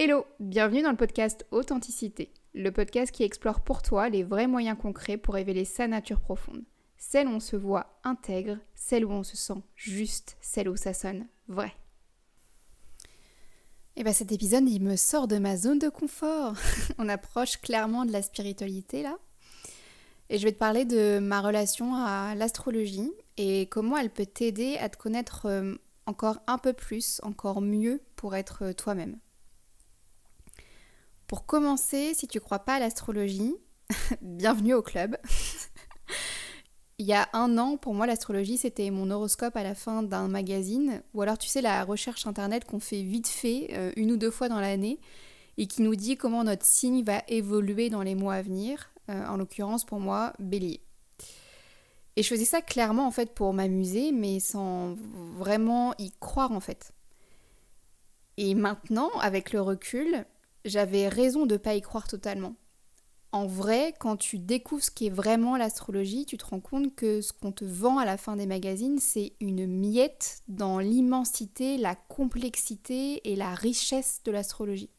Hello, bienvenue dans le podcast Authenticité, le podcast qui explore pour toi les vrais moyens concrets pour révéler sa nature profonde. Celle où on se voit intègre, celle où on se sent juste, celle où ça sonne vrai. Et bien cet épisode, il me sort de ma zone de confort. On approche clairement de la spiritualité là. Et je vais te parler de ma relation à l'astrologie et comment elle peut t'aider à te connaître encore un peu plus, encore mieux pour être toi-même. Pour commencer, si tu ne crois pas à l'astrologie, bienvenue au club. Il y a 1 an, pour moi, l'astrologie, c'était mon horoscope à la fin d'un magazine, ou alors tu sais, la recherche internet qu'on fait vite fait, 1 ou 2 fois dans l'année, et qui nous dit comment notre signe va évoluer dans les mois à venir, en l'occurrence pour moi, Bélier. Et je faisais ça clairement en fait pour m'amuser, mais sans vraiment y croire en fait. Et maintenant, avec le recul, j'avais raison de ne pas y croire totalement. En vrai, quand tu découvres ce qu'est vraiment l'astrologie, tu te rends compte que ce qu'on te vend à la fin des magazines, c'est une miette dans l'immensité, la complexité et la richesse de l'astrologie.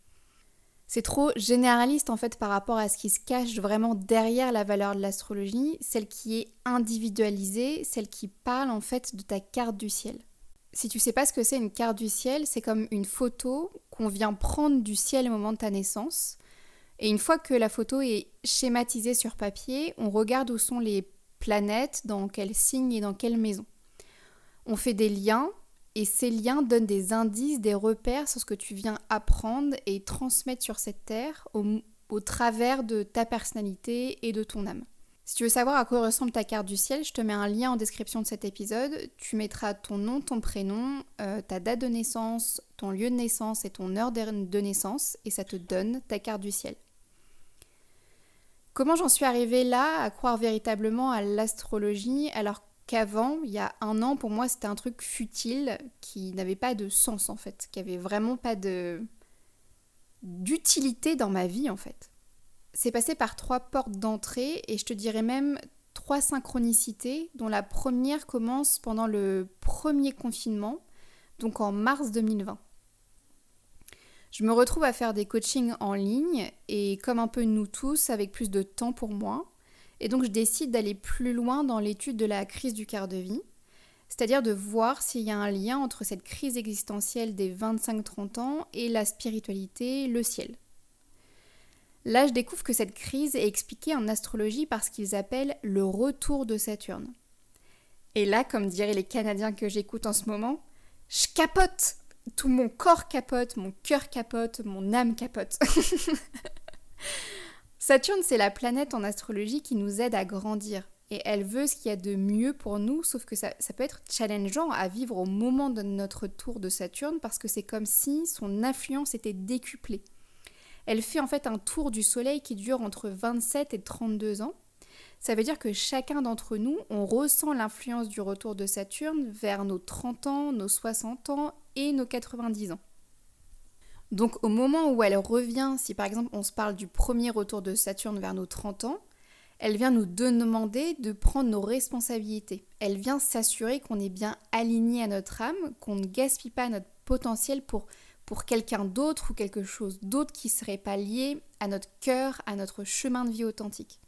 C'est trop généraliste en fait par rapport à ce qui se cache vraiment derrière la valeur de l'astrologie, celle qui est individualisée, celle qui parle en fait de ta carte du ciel. Si tu sais pas ce que c'est une carte du ciel, c'est comme une photo qu'on vient prendre du ciel au moment de ta naissance. Et une fois que la photo est schématisée sur papier, on regarde où sont les planètes, dans quel signe et dans quelle maison. On fait des liens et ces liens donnent des indices, des repères sur ce que tu viens apprendre et transmettre sur cette terre au travers de ta personnalité et de ton âme. Si tu veux savoir à quoi ressemble ta carte du ciel, je te mets un lien en description de cet épisode. Tu mettras ton nom, ton prénom, ta date de naissance, ton lieu de naissance et ton heure de naissance et ça te donne ta carte du ciel. Comment j'en suis arrivée là à croire véritablement à l'astrologie alors qu'avant, il y a 1 an, pour moi c'était un truc futile qui n'avait pas de sens en fait, qui avait vraiment pas d'utilité dans ma vie en fait. C'est passé par 3 portes d'entrée et je te dirais même 3 synchronicités dont la première commence pendant le premier confinement, donc en mars 2020. Je me retrouve à faire des coachings en ligne et comme un peu nous tous, avec plus de temps pour moi. Et donc je décide d'aller plus loin dans l'étude de la crise du quart de vie, c'est-à-dire de voir s'il y a un lien entre cette crise existentielle des 25-30 ans et la spiritualité, le ciel. Là, je découvre que cette crise est expliquée en astrologie par ce qu'ils appellent le retour de Saturne. Et là, comme diraient les Canadiens que j'écoute en ce moment, je capote! Tout mon corps capote, mon cœur capote, mon âme capote. Saturne, c'est la planète en astrologie qui nous aide à grandir. Et elle veut ce qu'il y a de mieux pour nous, sauf que ça peut être challengeant à vivre au moment de notre tour de Saturne parce que c'est comme si son influence était décuplée. Elle fait en fait un tour du soleil qui dure entre 27 et 32 ans. Ça veut dire que chacun d'entre nous, on ressent l'influence du retour de Saturne vers nos 30 ans, nos 60 ans et nos 90 ans. Donc au moment où elle revient, si par exemple on se parle du premier retour de Saturne vers nos 30 ans, elle vient nous demander de prendre nos responsabilités. Elle vient s'assurer qu'on est bien aligné à notre âme, qu'on ne gaspille pas notre potentiel pour quelqu'un d'autre ou quelque chose d'autre qui ne serait pas lié à notre cœur, à notre chemin de vie authentique.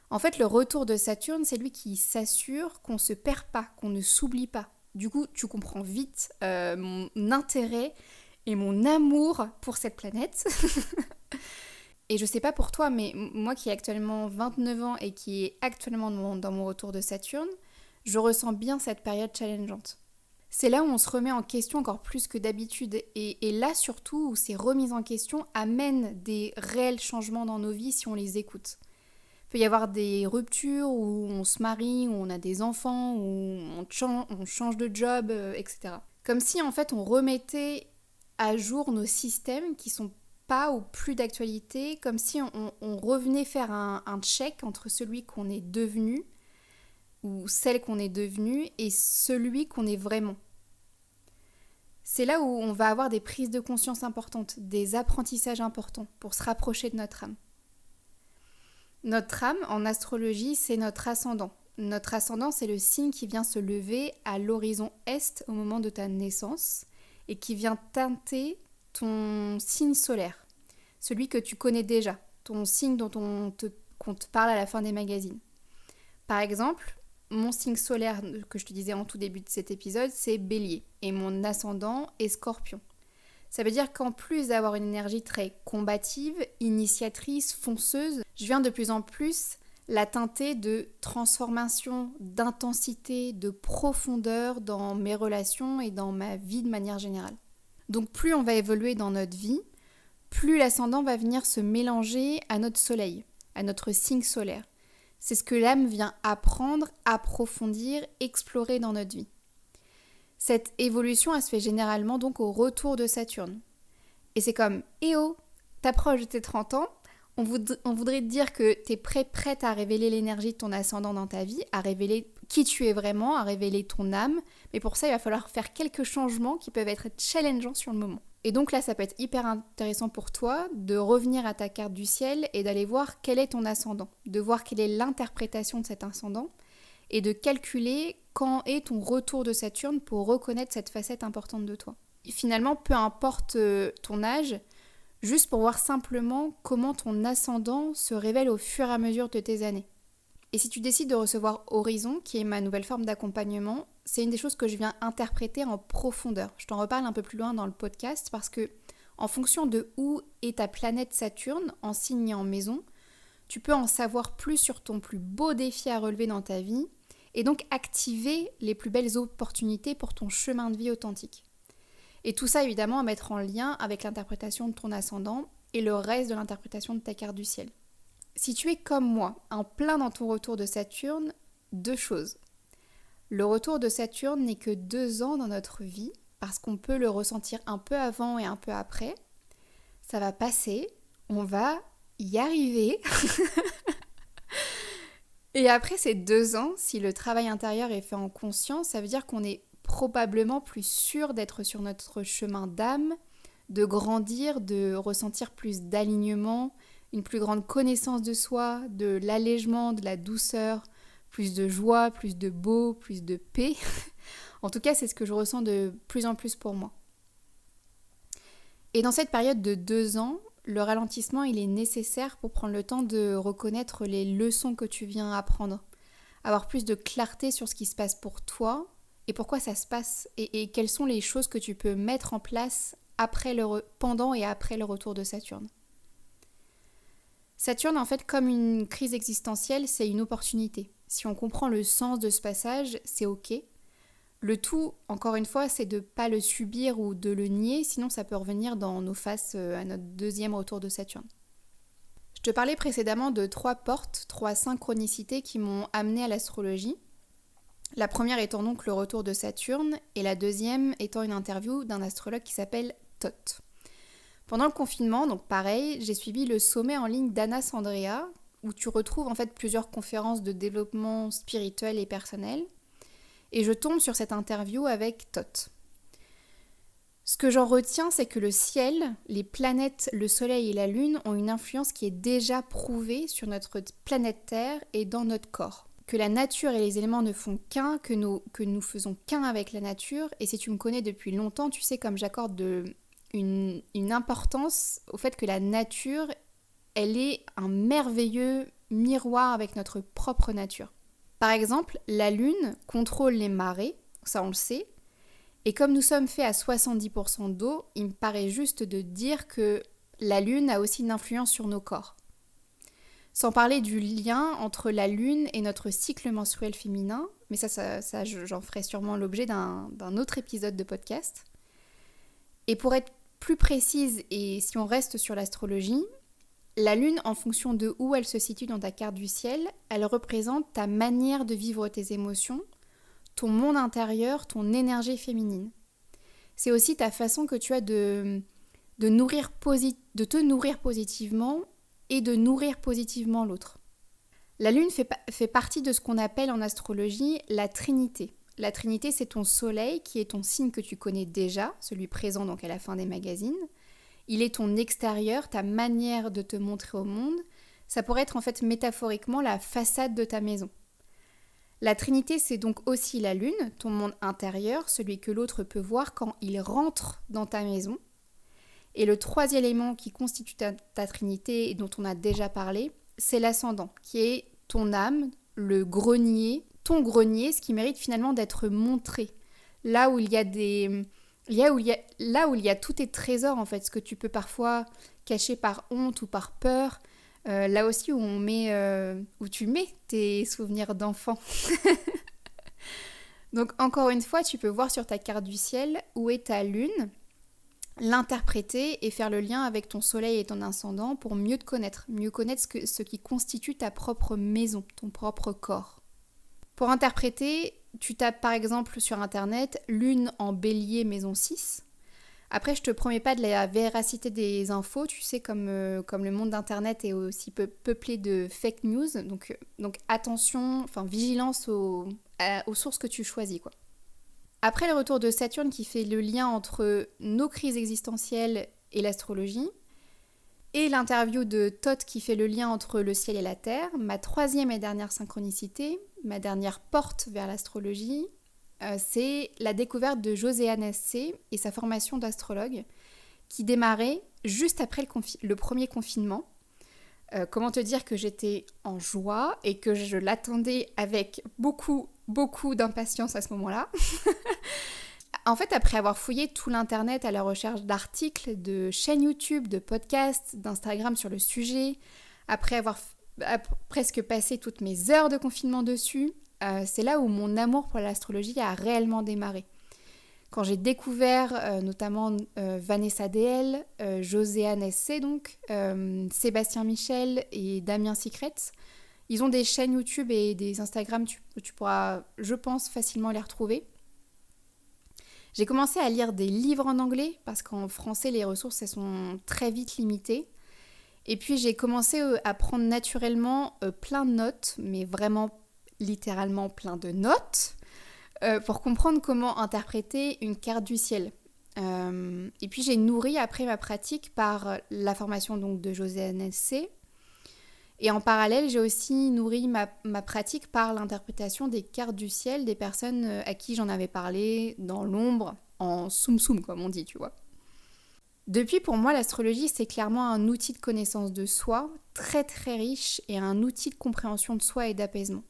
En fait, le retour de Saturne, c'est lui qui s'assure qu'on ne se perd pas, qu'on ne s'oublie pas. Du coup, tu comprends vite mon intérêt et mon amour pour cette planète. Et je sais pas pour toi, mais moi qui ai actuellement 29 ans et qui est actuellement dans mon retour de Saturne, je ressens bien cette période challengeante. C'est là où on se remet en question encore plus que d'habitude. Et là surtout où ces remises en question amènent des réels changements dans nos vies si on les écoute. Il peut y avoir des ruptures où on se marie, où on a des enfants, où on change de job, etc. Comme si en fait on remettait à jour nos systèmes qui sont pas ou plus d'actualité, comme si on revenait faire un check entre celui qu'on est devenu ou celle qu'on est devenue et celui qu'on est vraiment. C'est là où on va avoir des prises de conscience importantes, des apprentissages importants pour se rapprocher de notre âme. Notre âme, en astrologie, c'est notre ascendant. Notre ascendant, c'est le signe qui vient se lever à l'horizon est au moment de ta naissance et qui vient teinter ton signe solaire, celui que tu connais déjà, ton signe qu'on te parle à la fin des magazines. Par exemple, mon signe solaire que je te disais en tout début de cet épisode, c'est Bélier et mon ascendant est Scorpion. Ça veut dire qu'en plus d'avoir une énergie très combative, initiatrice, fonceuse, je viens de plus en plus la teinter de transformation, d'intensité, de profondeur dans mes relations et dans ma vie de manière générale. Donc plus on va évoluer dans notre vie, plus l'ascendant va venir se mélanger à notre soleil, à notre signe solaire. C'est ce que l'âme vient apprendre, approfondir, explorer dans notre vie. Cette évolution, elle se fait généralement donc au retour de Saturne. Et c'est comme, t'approches de tes 30 ans, on voudrait te dire que t'es prête à révéler l'énergie de ton ascendant dans ta vie, à révéler qui tu es vraiment, à révéler ton âme. Mais pour ça, il va falloir faire quelques changements qui peuvent être challengeants sur le moment. Et donc là, ça peut être hyper intéressant pour toi de revenir à ta carte du ciel et d'aller voir quel est ton ascendant, de voir quelle est l'interprétation de cet ascendant et de calculer quand est ton retour de Saturne pour reconnaître cette facette importante de toi. Et finalement, peu importe ton âge, juste pour voir simplement comment ton ascendant se révèle au fur et à mesure de tes années. Et si tu décides de recevoir Horizon, qui est ma nouvelle forme d'accompagnement, c'est une des choses que je viens interpréter en profondeur. Je t'en reparle un peu plus loin dans le podcast parce que en fonction de où est ta planète Saturne, en signe et en maison, tu peux en savoir plus sur ton plus beau défi à relever dans ta vie et donc activer les plus belles opportunités pour ton chemin de vie authentique. Et tout ça évidemment à mettre en lien avec l'interprétation de ton ascendant et le reste de l'interprétation de ta carte du ciel. Si tu es comme moi, en plein dans ton retour de Saturne, 2 choses. Le retour de Saturne n'est que 2 ans dans notre vie, parce qu'on peut le ressentir un peu avant et un peu après. Ça va passer, on va y arriver. Et après ces 2 ans, si le travail intérieur est fait en conscience, ça veut dire qu'on est probablement plus sûr d'être sur notre chemin d'âme, de grandir, de ressentir plus d'alignement, une plus grande connaissance de soi, de l'allègement, de la douceur, plus de joie, plus de beau, plus de paix. En tout cas, c'est ce que je ressens de plus en plus pour moi. Et dans cette période de 2 ans, le ralentissement, il est nécessaire pour prendre le temps de reconnaître les leçons que tu viens apprendre, avoir plus de clarté sur ce qui se passe pour toi et pourquoi ça se passe et quelles sont les choses que tu peux mettre en place pendant et après le retour de Saturne. Saturne, en fait, comme une crise existentielle, c'est une opportunité. Si on comprend le sens de ce passage, c'est ok. Le tout, encore une fois, c'est de ne pas le subir ou de le nier, sinon ça peut revenir dans nos faces à notre 2e retour de Saturne. Je te parlais précédemment de 3 portes, 3 synchronicités qui m'ont amenée à l'astrologie. La première étant donc le retour de Saturne et la deuxième étant une interview d'un astrologue qui s'appelle Thoth. Pendant le confinement, donc pareil, j'ai suivi le sommet en ligne d'Anna Sandrea, où tu retrouves en fait plusieurs conférences de développement spirituel et personnel. Et je tombe sur cette interview avec Thoth. Ce que j'en retiens, c'est que le ciel, les planètes, le soleil et la lune ont une influence qui est déjà prouvée sur notre planète Terre et dans notre corps. Que la nature et les éléments ne font qu'un, que nous faisons qu'un avec la nature. Et si tu me connais depuis longtemps, tu sais comme j'accorde une importance au fait que la nature, elle est un merveilleux miroir avec notre propre nature. Par exemple, la Lune contrôle les marées, ça on le sait, et comme nous sommes faits à 70% d'eau, il me paraît juste de dire que la Lune a aussi une influence sur nos corps. Sans parler du lien entre la Lune et notre cycle menstruel féminin, mais ça j'en ferai sûrement l'objet d'un autre épisode de podcast. Et pour être plus précise, et si on reste sur l'astrologie, la Lune, en fonction de où elle se situe dans ta carte du ciel, elle représente ta manière de vivre tes émotions, ton monde intérieur, ton énergie féminine. C'est aussi ta façon que tu as de te nourrir positivement et de nourrir positivement l'autre. La Lune fait partie de ce qu'on appelle en astrologie la Trinité. La Trinité, c'est ton soleil qui est ton signe que tu connais déjà, celui présent donc à la fin des magazines. Il est ton extérieur, ta manière de te montrer au monde. Ça pourrait être en fait métaphoriquement la façade de ta maison. La Trinité, c'est donc aussi la Lune, ton monde intérieur, celui que l'autre peut voir quand il rentre dans ta maison. Et le troisième élément qui constitue ta trinité et dont on a déjà parlé, c'est l'ascendant, qui est ton âme, le grenier, ton grenier, ce qui mérite finalement d'être montré. Là où il y a là où il y a tous tes trésors, en fait, ce que tu peux parfois cacher par honte ou par peur. Là aussi où tu mets tes souvenirs d'enfant. Donc encore une fois, tu peux voir sur ta carte du ciel où est ta lune, l'interpréter et faire le lien avec ton soleil et ton ascendant pour mieux te connaître, ce qui constitue ta propre maison, ton propre corps. Pour interpréter, tu tapes par exemple sur internet lune en bélier maison 6. Après, je te promets pas de la véracité des infos, tu sais, comme le monde d'internet est aussi peuplé de fake news, donc attention, vigilance aux sources que tu choisis, quoi. Après le retour de Saturne qui fait le lien entre nos crises existentielles et l'astrologie, et l'interview de Thoth qui fait le lien entre le ciel et la terre, ma troisième et dernière synchronicité, ma dernière porte vers l'astrologie, c'est la découverte de Josiane C. et sa formation d'astrologue qui démarrait juste après le premier confinement. Comment te dire que j'étais en joie et que je l'attendais avec beaucoup, beaucoup d'impatience à ce moment-là. En fait, après avoir fouillé tout l'internet à la recherche d'articles, de chaînes YouTube, de podcasts, d'Instagram sur le sujet, après avoir presque passé toutes mes heures de confinement dessus, c'est là où mon amour pour l'astrologie a réellement démarré. Quand j'ai découvert notamment Vanessa DL, Joséanne SC, donc, Sébastien Michel et Damien Secrets, ils ont des chaînes YouTube et des Instagram, tu pourras, je pense, facilement les retrouver. J'ai commencé à lire des livres en anglais, parce qu'en français, les ressources, elles sont très vite limitées. Et puis, j'ai commencé à prendre naturellement plein de notes, mais vraiment, littéralement plein de notes, pour comprendre comment interpréter une carte du ciel. Et puis, j'ai nourri après ma pratique par la formation donc, de Josiane C. Et en parallèle, j'ai aussi nourri ma pratique par l'interprétation des cartes du ciel des personnes à qui j'en avais parlé dans l'ombre, en soum-soum comme on dit, tu vois. Depuis, pour moi, l'astrologie, c'est clairement un outil de connaissance de soi, très très riche, et un outil de compréhension de soi et d'apaisement.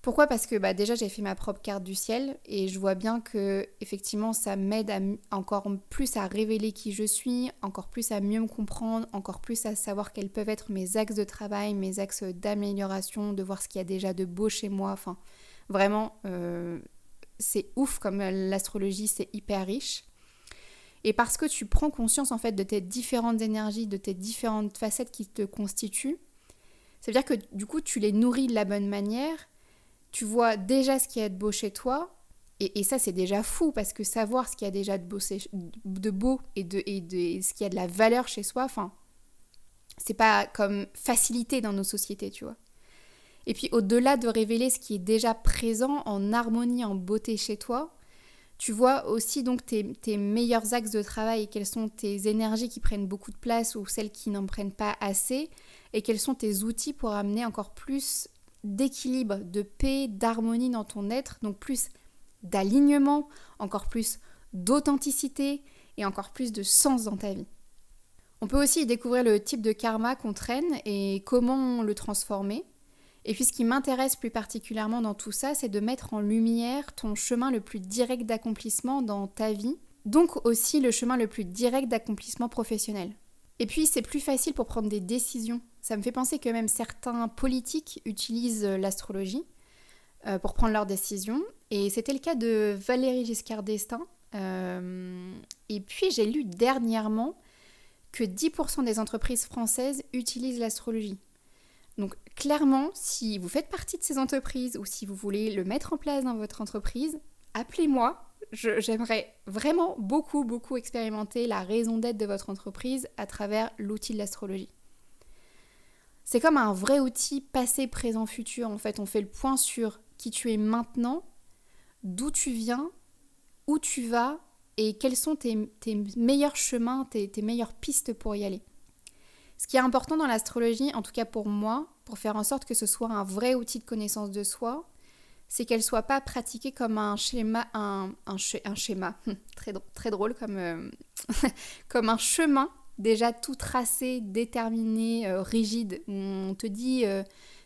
Pourquoi ? Parce que déjà j'ai fait ma propre carte du ciel et je vois bien que effectivement ça m'aide encore plus à révéler qui je suis, encore plus à mieux me comprendre, encore plus à savoir quels peuvent être mes axes de travail, mes axes d'amélioration, de voir ce qu'il y a déjà de beau chez moi. Enfin, vraiment, c'est ouf comme l'astrologie, c'est hyper riche. Et parce que tu prends conscience en fait de tes différentes énergies, de tes différentes facettes qui te constituent, ça veut dire que du coup tu les nourris de la bonne manière. Tu vois déjà ce qu'il y a de beau chez toi, et ça c'est déjà fou, parce que savoir ce qu'il y a déjà de beau et ce qu'il y a de la valeur chez soi, c'est pas comme facilité dans nos sociétés, tu vois. Et puis au-delà de révéler ce qui est déjà présent en harmonie, en beauté chez toi, tu vois aussi donc tes meilleurs axes de travail, quelles sont tes énergies qui prennent beaucoup de place ou celles qui n'en prennent pas assez, et quels sont tes outils pour amener encore plus d'équilibre, de paix, d'harmonie dans ton être, donc plus d'alignement, encore plus d'authenticité et encore plus de sens dans ta vie. On peut aussi découvrir le type de karma qu'on traîne et comment le transformer. Et puis ce qui m'intéresse plus particulièrement dans tout ça, c'est de mettre en lumière ton chemin le plus direct d'accomplissement dans ta vie, donc aussi le chemin le plus direct d'accomplissement professionnel. Et puis c'est plus facile pour prendre des décisions. Ça me fait penser que même certains politiques utilisent l'astrologie pour prendre leurs décisions. Et c'était le cas de Valéry Giscard d'Estaing. Et puis j'ai lu dernièrement que 10% des entreprises françaises utilisent l'astrologie. Donc clairement, si vous faites partie de ces entreprises ou si vous voulez le mettre en place dans votre entreprise, appelez-moi. J'aimerais vraiment beaucoup, beaucoup expérimenter la raison d'être de votre entreprise à travers l'outil de l'astrologie. C'est comme un vrai outil passé, présent, futur. En fait, on fait le point sur qui tu es maintenant, d'où tu viens, où tu vas et quels sont tes meilleurs chemins, tes meilleures pistes pour y aller. Ce qui est important dans l'astrologie, en tout cas pour moi, pour faire en sorte que ce soit un vrai outil de connaissance de soi, c'est qu'elle soit pas pratiquée comme un schéma, un schéma, très drôle comme un chemin déjà tout tracé, déterminé, rigide, où on te dit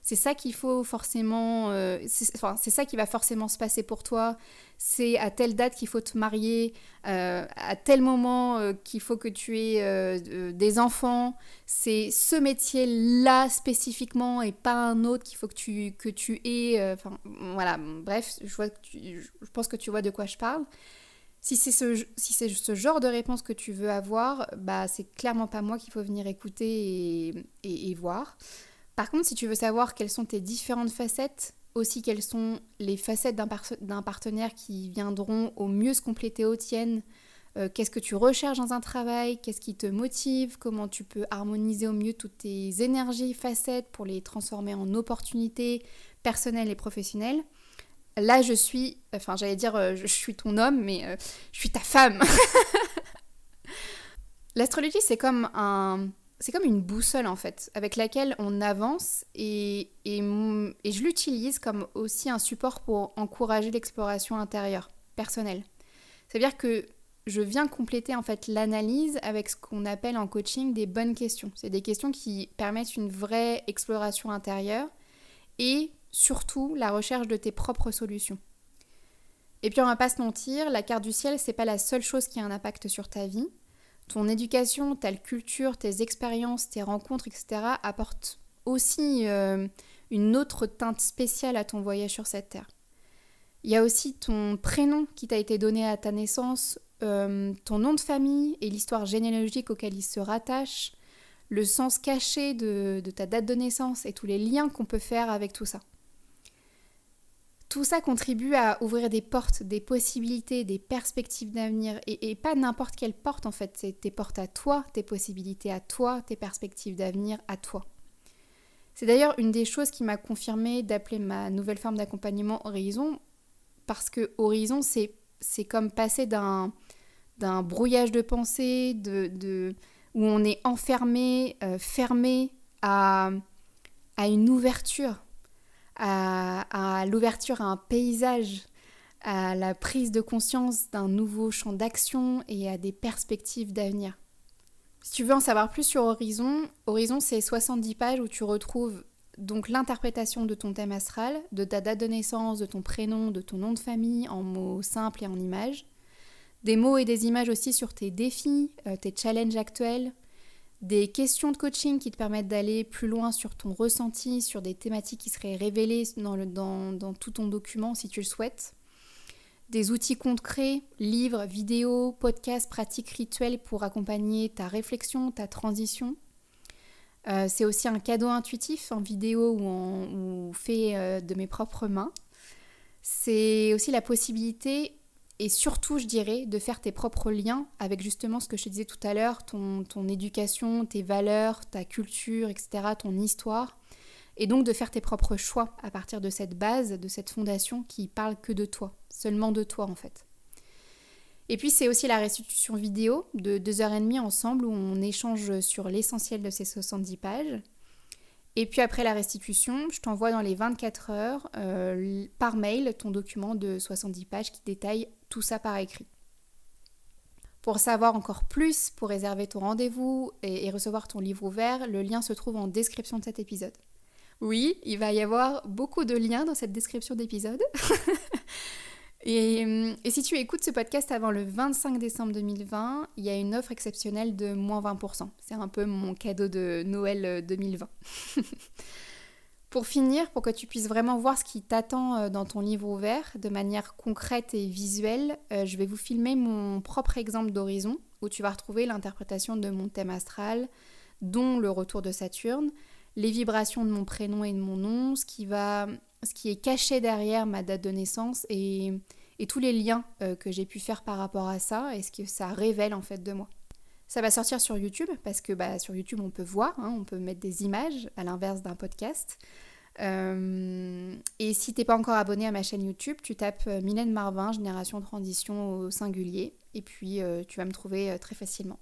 c'est ça qu'il faut forcément, c'est ça qui va forcément se passer pour toi, c'est à telle date qu'il faut te marier, à tel moment qu'il faut que tu aies des enfants, c'est ce métier-là spécifiquement et pas un autre qu'il faut que tu aies, voilà, bref, je pense que tu vois de quoi je parle. Si c'est ce genre de réponse que tu veux avoir, bah c'est clairement pas moi qu'il faut venir écouter et voir. Par contre, si tu veux savoir quelles sont tes différentes facettes, aussi quelles sont les facettes d'un partenaire qui viendront au mieux se compléter aux tiennes, qu'est-ce que tu recherches dans un travail, qu'est-ce qui te motive, comment tu peux harmoniser au mieux toutes tes énergies, facettes pour les transformer en opportunités personnelles et professionnelles. Là, je suis ton homme, mais je suis ta femme. L'astrologie, c'est comme une boussole en fait, avec laquelle on avance et je l'utilise comme aussi un support pour encourager l'exploration intérieure, personnelle. C'est-à-dire que je viens compléter en fait l'analyse avec ce qu'on appelle en coaching des bonnes questions. C'est des questions qui permettent une vraie exploration intérieure et surtout la recherche de tes propres solutions. Et puis on va pas se mentir, la carte du ciel, c'est pas la seule chose qui a un impact sur ta vie. Ton éducation, ta culture, tes expériences, tes rencontres, etc. apportent aussi une autre teinte spéciale à ton voyage sur cette terre. Il y a aussi ton prénom qui t'a été donné à ta naissance, ton nom de famille et l'histoire généalogique auquel il se rattache, le sens caché de ta date de naissance et tous les liens qu'on peut faire avec tout ça. Tout ça contribue à ouvrir des portes, des possibilités, des perspectives d'avenir. Et pas n'importe quelle porte en fait, c'est tes portes à toi, tes possibilités à toi, tes perspectives d'avenir à toi. C'est d'ailleurs une des choses qui m'a confirmé d'appeler ma nouvelle forme d'accompagnement Horizon, parce que Horizon, c'est comme passer d'un brouillage de pensée, où on est enfermé, fermé à une ouverture. À l'ouverture à un paysage, à la prise de conscience d'un nouveau champ d'action et à des perspectives d'avenir. Si tu veux en savoir plus sur Horizon, c'est 70 pages où tu retrouves donc l'interprétation de ton thème astral, de ta date de naissance, de ton prénom, de ton nom de famille en mots simples et en images, des mots et des images aussi sur tes défis, tes challenges actuels, des questions de coaching qui te permettent d'aller plus loin sur ton ressenti, sur des thématiques qui seraient révélées dans tout ton document si tu le souhaites. Des outils concrets, livres, vidéos, podcasts, pratiques rituelles pour accompagner ta réflexion, ta transition. C'est aussi un cadeau intuitif en vidéo ou fait de mes propres mains. C'est aussi la possibilité et surtout, je dirais, de faire tes propres liens avec justement ce que je te disais tout à l'heure, ton éducation, tes valeurs, ta culture, etc., ton histoire. Et donc de faire tes propres choix à partir de cette base, de cette fondation qui parle que de toi, seulement de toi en fait. Et puis c'est aussi la restitution vidéo de 2h30 ensemble où on échange sur l'essentiel de ces 70 pages. Et puis après la restitution, je t'envoie dans les 24 heures par mail ton document de 70 pages qui détaille tout ça par écrit. Pour savoir encore plus, pour réserver ton rendez-vous et recevoir ton livre ouvert, le lien se trouve en description de cet épisode. Oui, il va y avoir beaucoup de liens dans cette description d'épisode. Et si tu écoutes ce podcast avant le 25 décembre 2020, il y a une offre exceptionnelle de moins 20%. C'est un peu mon cadeau de Noël 2020. Pour finir, pour que tu puisses vraiment voir ce qui t'attend dans ton livre ouvert de manière concrète et visuelle, je vais vous filmer mon propre exemple d'horizon où tu vas retrouver l'interprétation de mon thème astral, dont le retour de Saturne, les vibrations de mon prénom et de mon nom, ce qui est caché derrière ma date de naissance et tous les liens que j'ai pu faire par rapport à ça et ce que ça révèle en fait de moi. Ça va sortir sur YouTube parce que sur YouTube on peut voir, on peut mettre des images à l'inverse d'un podcast. Et si t'es pas encore abonné à ma chaîne YouTube, tu tapes Mylène Marvin, Génération Transition au singulier et puis tu vas me trouver très facilement.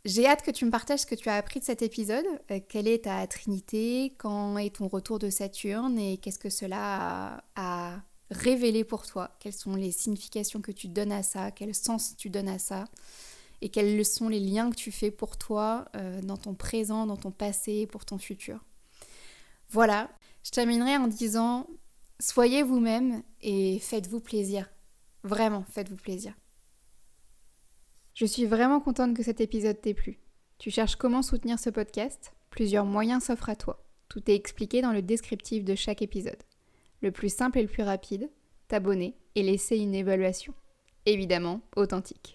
J'ai hâte que tu me partages ce que tu as appris de cet épisode. Quelle est ta trinité? Quand est ton retour de Saturne? Et qu'est-ce que cela a révélé pour toi? Quelles sont les significations que tu donnes à ça? Quel sens tu donnes à ça? Et quels sont les liens que tu fais pour toi dans ton présent, dans ton passé, pour ton futur? Voilà, je terminerai en disant, soyez vous-même et faites-vous plaisir. Vraiment, faites-vous plaisir. Je suis vraiment contente que cet épisode t'ait plu. Tu cherches comment soutenir ce podcast? Plusieurs moyens s'offrent à toi. Tout est expliqué dans le descriptif de chaque épisode. Le plus simple et le plus rapide, t'abonner et laisser une évaluation. Évidemment, authentique.